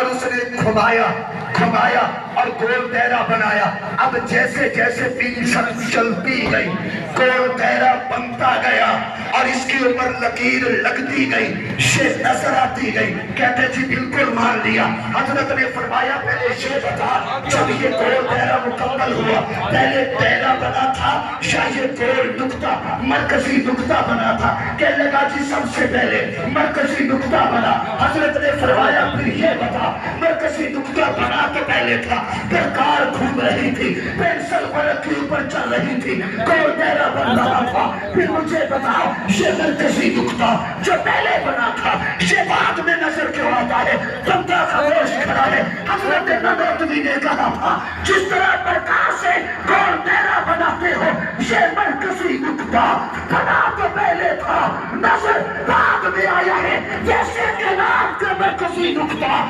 اور اس نے گھمایا گھمایا اور گول دائرہ بنایا. اب جیسے جیسے پنچر چلتی گئی گول دائرہ بنتا گیا اور اس کے اوپر لکیر لگتی گئی، یہ نظر آتی گئی. کہتے جی بالکل مان لیا. حضرت نے فرمایا پہلے یہ بتا، جب یہ گول دائرہ مکمل ہوا پہلے دائرہ بنا تھا یا یہ گول نقطہ مرکزی نقطہ بنا تھا؟ کہنے لگا جی سب سے پہلے مرکزی نقطہ بنا. حضرت نے فرمایا پھر یہ بتا، مرکزی نقطہ بنا تو پہلے تھا، پھر کار گھوم رہی تھی، پینسل ورق کے اوپر چل رہی تھی، گول دائرہ بن رہا تھا. پھر مجھے بتاؤ یہ مرکزی نقطہ جو پہلے بنا تھا یہ بعد میں نظر کیوں آتا ہے؟ بندہ خاموش کھڑا ہے. حضرت نبوی نے کہا تھا جس طرح پرکاش سے گول دائرہ بناتے ہو یہ مرکزی نقطہ بنا تو پہلے تھا نظر بعد میں آیا ہے، جیسے کہ نام کا مرکزی نقطہ